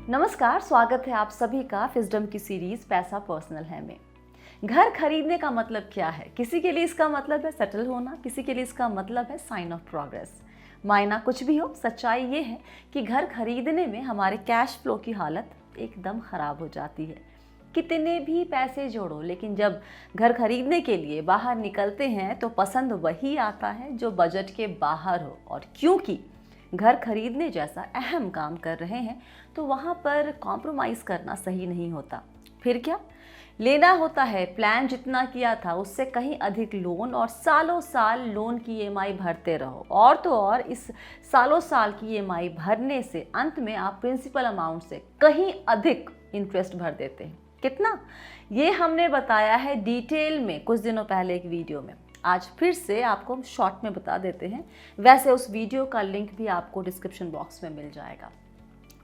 नमस्कार, स्वागत है आप सभी का फिजडम की सीरीज पैसा पर्सनल है में। घर खरीदने का मतलब क्या है? किसी के लिए इसका मतलब है सेटल होना, किसी के लिए इसका मतलब है साइन ऑफ प्रोग्रेस। मायना कुछ भी हो, सच्चाई ये है कि घर खरीदने में हमारे कैश फ्लो की हालत एकदम ख़राब हो जाती है। कितने भी पैसे जोड़ो, लेकिन जब घर खरीदने के लिए बाहर निकलते हैं तो पसंद वही आता है जो बजट के बाहर हो। और क्योंकि घर खरीदने जैसा अहम काम कर रहे हैं तो वहाँ पर कॉम्प्रोमाइज़ करना सही नहीं होता। फिर क्या लेना होता है? प्लान जितना किया था उससे कहीं अधिक लोन, और सालों साल लोन की ईएमआई भरते रहो। और तो और इस सालों साल की ईएमआई भरने से अंत में आप प्रिंसिपल अमाउंट से कहीं अधिक इंटरेस्ट भर देते हैं। कितना? ये हमने बताया है डिटेल में कुछ दिनों पहले एक वीडियो में। आज फिर से आपको हम शॉर्ट में बता देते हैं। वैसे उस वीडियो का लिंक भी आपको डिस्क्रिप्शन बॉक्स में मिल जाएगा।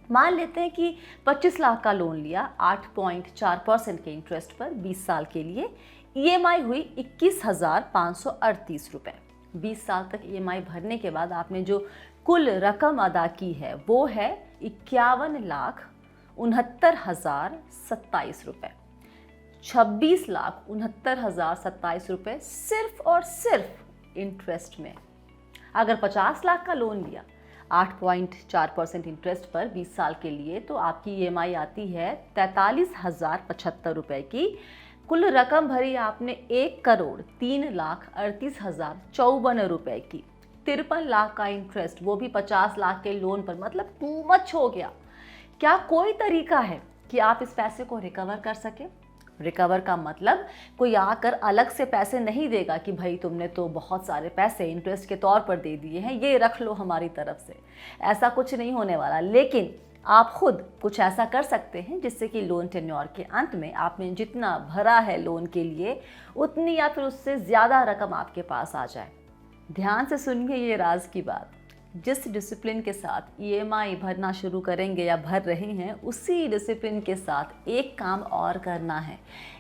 मान लेते हैं कि 25 लाख का लोन लिया 8.4% के इंटरेस्ट पर 20 साल के लिए। ईएमआई हुई 21,538 रुपये। 20 साल तक ईएमआई भरने के बाद आपने जो कुल रकम अदा की है वो है 51,69,027 रुपये। 26,69,027 रुपये सिर्फ और सिर्फ इंटरेस्ट में। अगर 50 लाख का लोन लिया 8.4% इंटरेस्ट पर 20 साल के लिए तो आपकी ईएमआई आती है 43,075 रुपये की। कुल रकम भरी आपने 1,03,38,054 रुपये की। 53 लाख का इंटरेस्ट, वो भी 50 लाख के लोन पर, मतलब टू मच हो गया। क्या कोई तरीका है कि आप इस पैसे को रिकवर कर सके? रिकवर का मतलब कोई आकर अलग से पैसे नहीं देगा कि भाई तुमने तो बहुत सारे पैसे इंटरेस्ट के तौर पर दे दिए हैं, ये रख लो हमारी तरफ से। ऐसा कुछ नहीं होने वाला। लेकिन आप खुद कुछ ऐसा कर सकते हैं जिससे कि लोन टेन्योर के अंत में आपने जितना भरा है लोन के लिए उतनी या फिर उससे ज़्यादा रकम आपके पास आ जाए। ध्यान से सुनिए ये राज की बात। जिस डिसिप्लिन के साथ ईएमआई भरना शुरू करेंगे या भर रहे हैं, उसी डिसिप्लिन के साथ एक काम और करना है।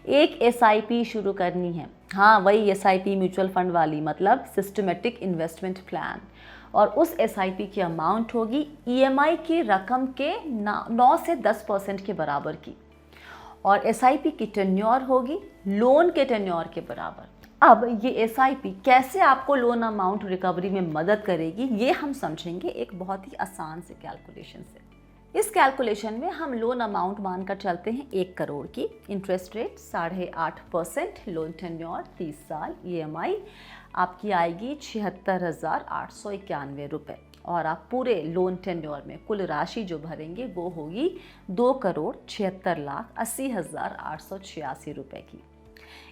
एक एसआईपी शुरू करनी है। हाँ, वही एसआईपी म्यूचुअल फंड वाली, मतलब सिस्टमेटिक इन्वेस्टमेंट प्लान। और उस एसआईपी की अमाउंट होगी ईएमआई की रकम के 9 से 10% के बराबर की। और एसआईपी की टेन्योर होगी लोन के टेन्योर के बराबर। अब ये एसआईपी कैसे आपको लोन अमाउंट रिकवरी में मदद करेगी, ये हम समझेंगे एक बहुत ही आसान से कैलकुलेशन से। इस कैलकुलेशन में हम लोन अमाउंट मानकर चलते हैं 1 करोड़ की, इंटरेस्ट रेट 8.5%, लोन टेन्योर 30 साल, ईएमआई आपकी आएगी 76,891 रुपये। और आप पूरे लोन टेन्योर में कुल राशि जो भरेंगे वो होगी 2,76,80,886 रुपये की।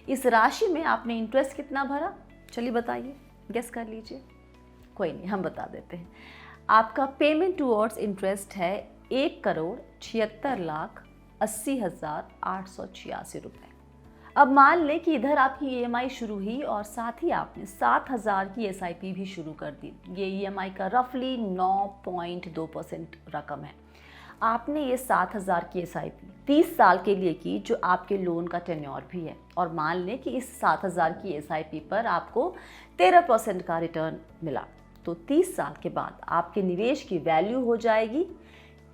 इस राशि में आपने इंटरेस्ट कितना भरा? चलिए बताइए, गेस कर लीजिए। कोई नहीं, हम बता देते हैं। आपका पेमेंट टुवर्ड्स इंटरेस्ट है 1,76,80,886 रुपये। अब मान लें कि इधर आपकी ईएमआई शुरू हुई और साथ ही आपने 7,000 की एसआईपी भी शुरू कर दी। ये ईएमआई का रफली 9.2% रकम है। आपने ये 7,000 की एसआईपी 30 साल के लिए की, जो आपके लोन का टेन्योर भी है। और मान लें कि इस 7,000 की एसआईपी पर आपको 13% का रिटर्न मिला, तो 30 साल के बाद आपके निवेश की वैल्यू हो जाएगी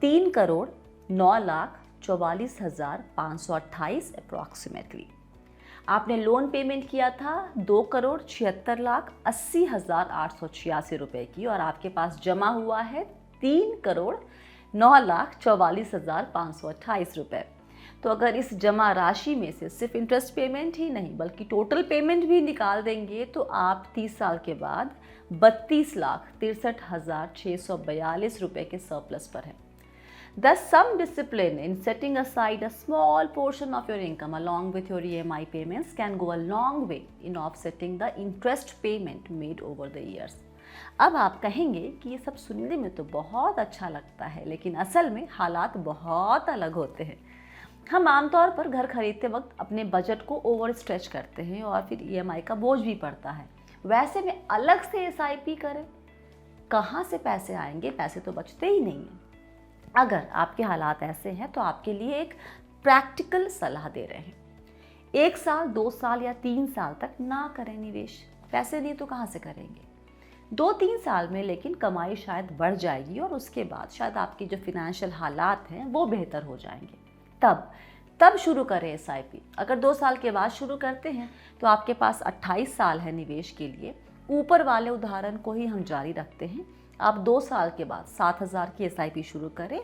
3,09,44,528 अप्रॉक्सीमेटली। आपने लोन पेमेंट किया था 2,76,80,886 रुपये की, और आपके पास जमा हुआ है 3,09,44,528 रुपये। तो अगर इस जमा राशि में से सिर्फ इंटरेस्ट पेमेंट ही नहीं बल्कि टोटल पेमेंट भी निकाल देंगे तो आप 30 साल के बाद 32,63,642 रुपये के सरप्लस पर हैं। Thus, some discipline in setting aside a small portion of your income along with your EMI payments can go a long way in offsetting the interest payment made over the years. अब आप कहेंगे कि ये सब सुनने में तो बहुत अच्छा लगता है, लेकिन असल में हालात बहुत अलग होते हैं। हम आमतौर पर घर खरीदते वक्त अपने बजट को ओवर स्ट्रेच करते हैं और फिर ईएमआई का बोझ भी पड़ता है। वैसे में अलग से एसआईपी करें, कहाँ से पैसे आएंगे? पैसे तो बचते ही नहीं हैं। अगर आपके हालात ऐसे हैं तो आपके लिए एक प्रैक्टिकल सलाह दे रहे हैं। 1 साल, 2 साल या 3 साल तक ना करें निवेश। पैसे नहीं तो कहाँ से करेंगे? 2-3 साल में लेकिन कमाई शायद बढ़ जाएगी और उसके बाद शायद आपकी जो फिनेंशियल हालात हैं वो बेहतर हो जाएंगे। तब शुरू करें एसआईपी। अगर 2 साल के बाद शुरू करते हैं तो आपके पास 28 साल है निवेश के लिए। ऊपर वाले उदाहरण को ही हम जारी रखते हैं। आप 2 साल के बाद 7,000 की एसआईपी शुरू करें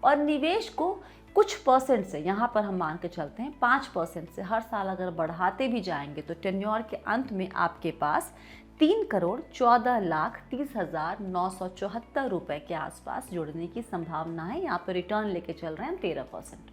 और निवेश को कुछ परसेंट से, यहाँ पर हम मान के चलते हैं 5% से हर साल अगर बढ़ाते भी जाएंगे तो टेन्योर के अंत में आपके पास 3,14,30,974 रुपए के आसपास जुड़ने की संभावना है। यहाँ पर रिटर्न लेके चल रहे हैं हम 13%।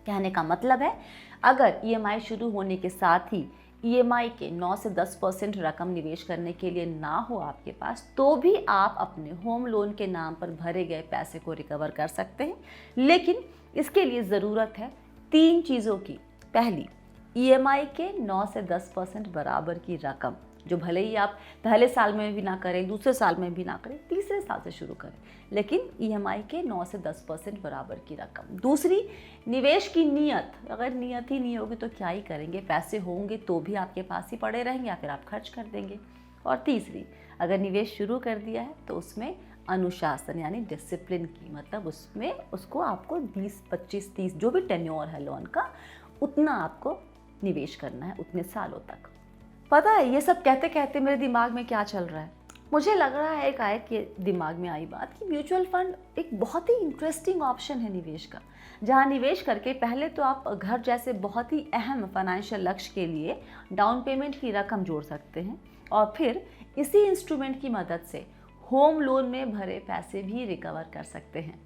कहने का मतलब है अगर ईएमआई शुरू होने के साथ ही ईएमआई के 9 से 10% रकम निवेश करने के लिए ना हो आपके पास, तो भी आप अपने होम लोन के नाम पर भरे गए पैसे को रिकवर कर सकते हैं। लेकिन इसके लिए ज़रूरत है 3 चीज़ों की। पहली, ईएमआई के 9 से 10% बराबर की रकम, जो भले ही आप पहले साल में भी ना करें, दूसरे साल में भी ना करें, तीसरे साल से शुरू करें, लेकिन ईएमआई के 9 से 10% बराबर की रकम। दूसरी, निवेश की नीयत। अगर नीयत ही नहीं होगी तो क्या ही करेंगे, पैसे होंगे तो भी आपके पास ही पड़े रहेंगे या फिर आप खर्च कर देंगे। और तीसरी, अगर निवेश शुरू कर दिया है तो उसमें अनुशासन यानी डिसिप्लिन की, मतलब उसमें उसको आपको 20, 25, 30 जो भी टेन्योर है लोन का, उतना आपको निवेश करना है उतने सालों तक। पता है ये सब कहते कहते मेरे दिमाग में क्या चल रहा है, मुझे लग रहा है एक आए कि दिमाग में आई बात कि म्यूचुअल फंड एक बहुत ही इंटरेस्टिंग ऑप्शन है निवेश का, जहां निवेश करके पहले तो आप घर जैसे बहुत ही अहम फाइनेंशियल लक्ष्य के लिए डाउन पेमेंट की रकम जोड़ सकते हैं और फिर इसी इंस्ट्रूमेंट की मदद से होम लोन में भरे पैसे भी रिकवर कर सकते हैं।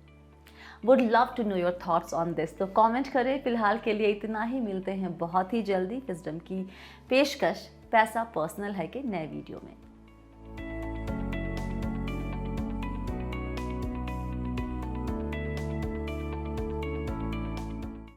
Would love to know your thoughts on this, तो कमेंट करें। फिलहाल के लिए इतना ही, मिलते हैं बहुत ही जल्दी विजडम की पेशकश पैसा पर्सनल है के नए वीडियो में।